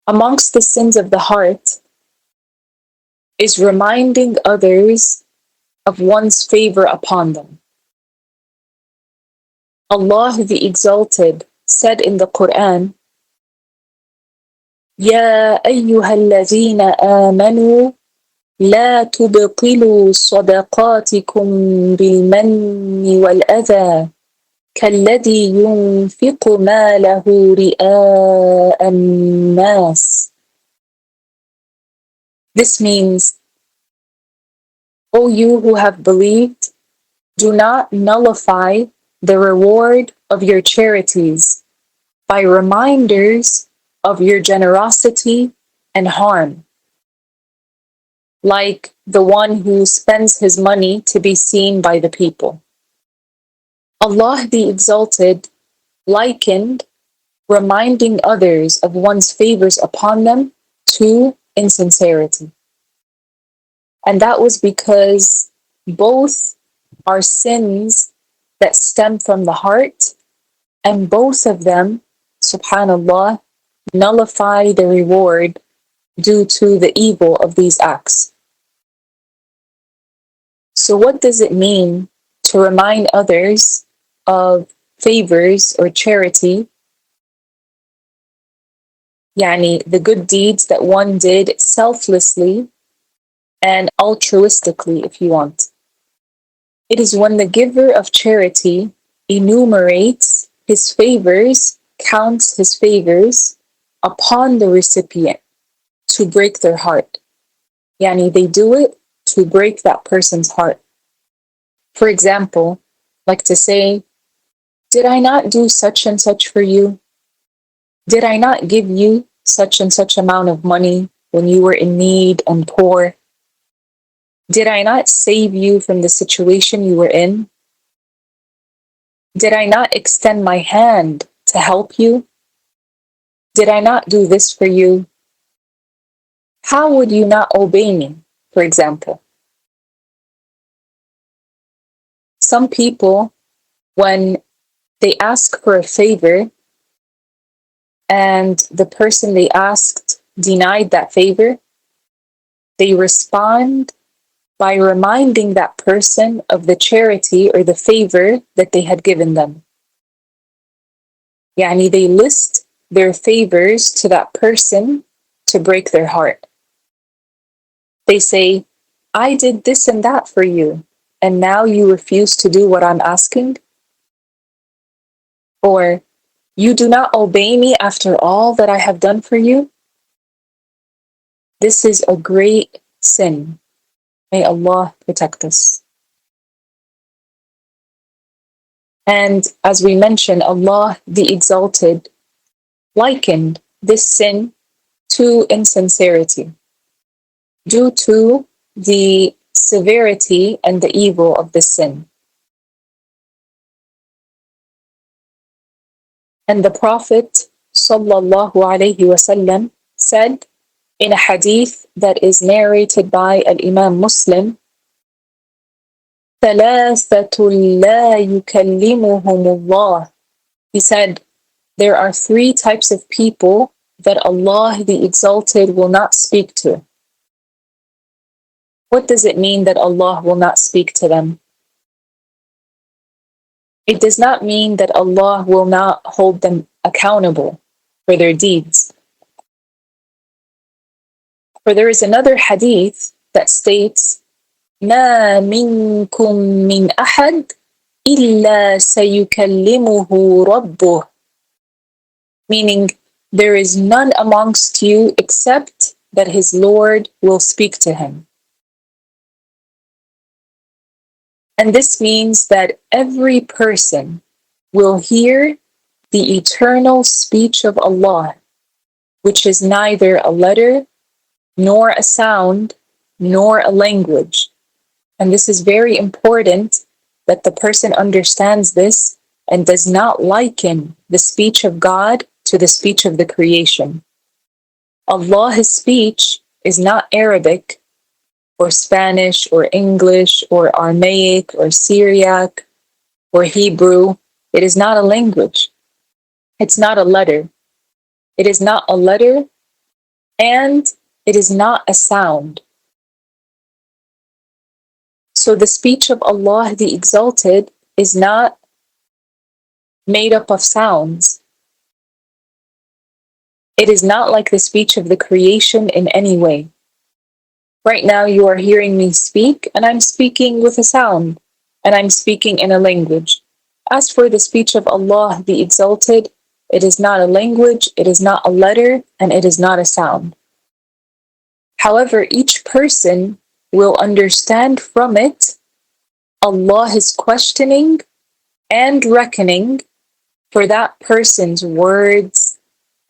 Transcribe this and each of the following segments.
Amongst the sins of the heart is reminding others of one's favor upon them. Allah the Exalted said in the Quran, 𝗦𝗲𝗃𝗁𝗲𝗀 لا تبطلوا صدقاتكم بالمن والأذى كالذي ينفق ماله رئاء الناس. This means, O you who have believed, do not nullify the reward of your charities by reminders of your generosity and harm, like the one who spends his money to be seen by the people. Allah the Exalted likened reminding others of one's favors upon them to insincerity. And that was because both are sins that stem from the heart, and both of them, subhanallah, nullify the reward due to the evil of these acts. So what does it mean to remind others of favors or charity? Yani the good deeds that one did selflessly and altruistically, if you want. It is when the giver of charity enumerates his favors, counts his favors upon the recipient to break their heart. Yani they do it to break that person's heart. For example, like to say, did I not do such and such for you? Did I not give you such and such amount of money when you were in need and poor? Did I not save you from the situation you were in? Did I not extend my hand to help you? Did I not do this for you? How would you not obey me, for example? Some people, when they ask for a favor and the person they asked denied that favor, they respond by reminding that person of the charity or the favor that they had given them. Yani they list their favors to that person to break their heart. They say, I did this and that for you, and now you refuse to do what I'm asking? Or, you do not obey me after all that I have done for you? This is a great sin. May Allah protect us. And as we mentioned, Allah the Exalted likened this sin to insincerity due to the severity and the evil of this sin. And the Prophet ﷺ said in a hadith that is narrated by Imam Muslim, ثَلَاثَةٌ لَا يُكَلِّمُهُمُ اللَّهُ. He said, there are three types of people that Allah the Exalted will not speak to. What does it mean that Allah will not speak to them? It does not mean that Allah will not hold them accountable for their deeds. For there is another hadith that states, مَا مِنْكُمْ مِنْ أَحَدٍ إِلَّا سَيُكَلِّمُهُ رَبُّهُ. Meaning, there is none amongst you except that his Lord will speak to him. And this means that every person will hear the eternal speech of Allah, which is neither a letter, nor a sound, nor a language. And this is very important that the person understands this and does not liken the speech of God to the speech of the creation. Allah's speech is not Arabic, or Spanish, or English, or Aramaic, or Syriac, or Hebrew. It is not a language. It's not a letter. It is not a letter, and it is not a sound. So the speech of Allah the Exalted is not made up of sounds. It is not like the speech of the creation in any way. Right now you are hearing me speak, and I'm speaking with a sound, and I'm speaking in a language. As for the speech of Allah the Exalted, it is not a language, it is not a letter, and it is not a sound. However, each person will understand from it Allah is questioning and reckoning for that person's words,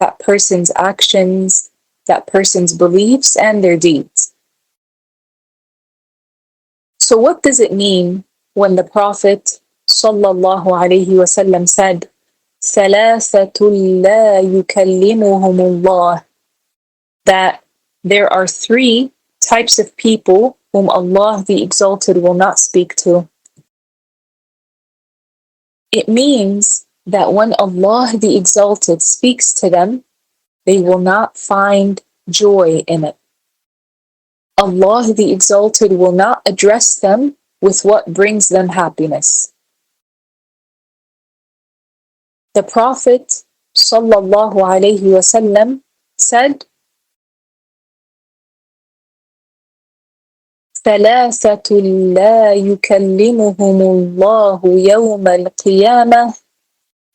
that person's actions, that person's beliefs, and their deeds. So what does it mean when the Prophet ﷺ said, ثَلَاثَةٌ لَا يُكَلِّمُهُمُ اللَّهُ, that there are three types of people whom Allah the Exalted will not speak to? It means that when Allah the Exalted speaks to them, they will not find joy in it. Allah the Exalted will not address them with what brings them happiness. The Prophet ﷺ said, ثَلَاثَةٌ لَا يُكَلِّمُهُمُ اللَّهُ يَوْمَ الْقِيَامَةِ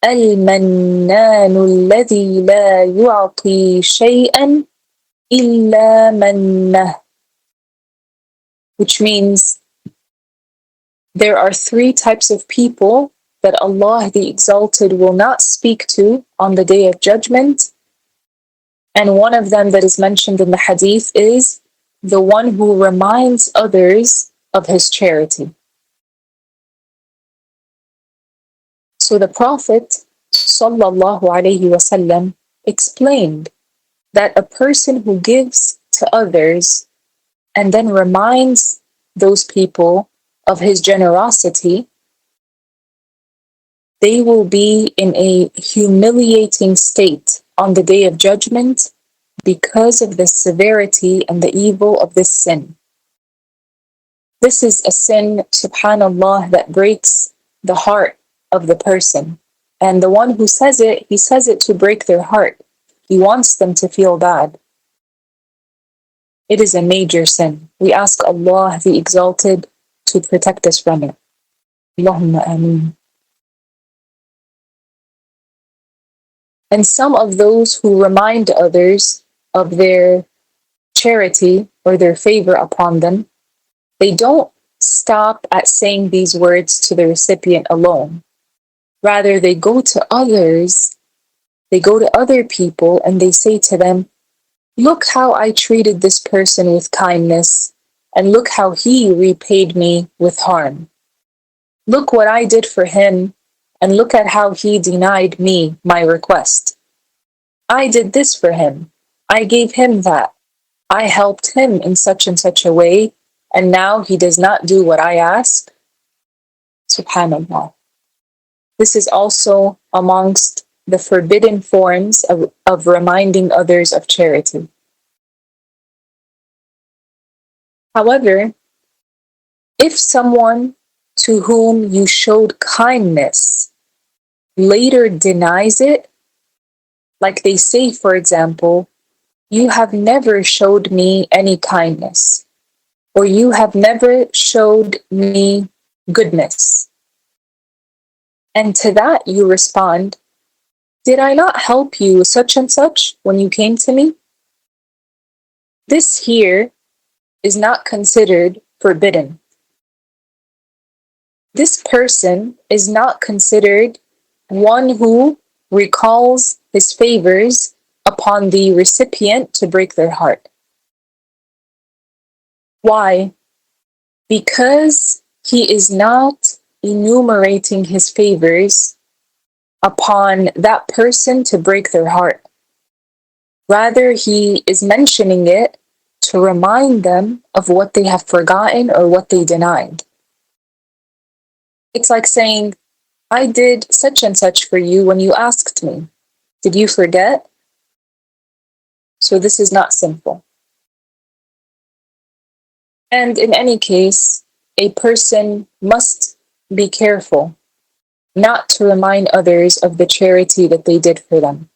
الْمَنَّانُ الَّذِي لَا يُعْطِي شَيْئًا إِلَّا مَنَّهُ. Which means there are three types of people that Allah the Exalted will not speak to on the Day of Judgment. And one of them that is mentioned in the hadith is the one who reminds others of his charity. So the Prophet ﷺ explained that a person who gives to others and then reminds those people of his generosity, they will be in a humiliating state on the Day of Judgment because of the severity and the evil of this sin. This is a sin, subhanallah, that breaks the heart of the person. And the one who says it, he says it to break their heart. He wants them to feel bad. It is a major sin. We ask Allah the Exalted to protect us from it. Allahumma ameen. And some of those who remind others of their charity or their favor upon them, they don't stop at saying these words to the recipient alone. Rather, they go to others, they go to other people and they say to them, look how I treated this person with kindness, and look how he repaid me with harm. Look what I did for him, and look at how he denied me my request. I did this for him. I gave him that. I helped him in such and such a way, and now he does not do what I ask. Subhanallah. This is also amongst the forbidden forms of reminding others of charity. However, if someone to whom you showed kindness later denies it, like they say, for example, you have never showed me any kindness, or you have never showed me goodness. And to that you respond, did I not help you with such and such when you came to me? This here is not considered forbidden. This person is not considered one who recalls his favors upon the recipient to break their heart. Why? Because he is not enumerating his favors upon that person to break their heart. Rather, he is mentioning it to remind them of what they have forgotten or what they denied. It's like saying, I did such and such for you when you asked me. Did you forget? So this is not simple. And in any case, a person must be careful not to remind others of the charity that they did for them.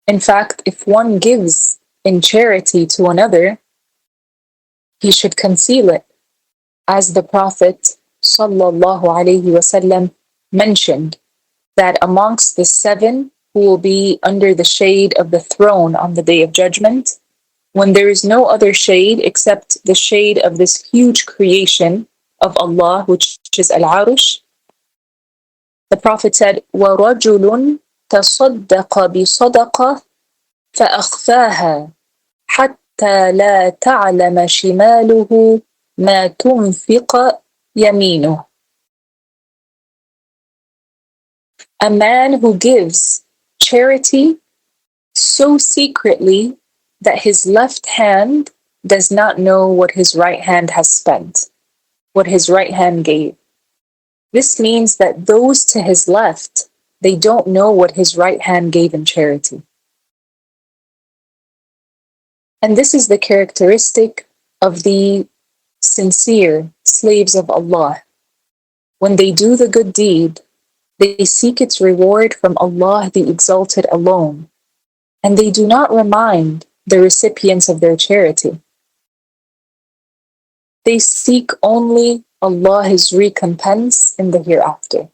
In fact, if one gives in charity to another, he should conceal it, as the Prophet ﷺ mentioned, that amongst the 7 who will be under the shade of the throne on the Day of Judgment, when there is no other shade except the shade of this huge creation of Allah, which is 𝗨𝗪, the Prophet said, وَرَجُلٌ تَصَدَّقَ بِصَدَقَةٍ فَأَخْفَاهَا حَتَّى لَا تَعْلَمَ شِمَالُهُ مَا تُنْفِقُ يَمِينُهُ. A man who gives charity so secretly that his left hand does not know what his right hand has spent, what his right hand gave. This means that those to his left, they don't know what his right hand gave in charity. And this is the characteristic of the sincere slaves of Allah. When they do the good deed, they seek its reward from Allah the Exalted alone, and they do not remind the recipients of their charity. They seek only Allah's recompense in the hereafter.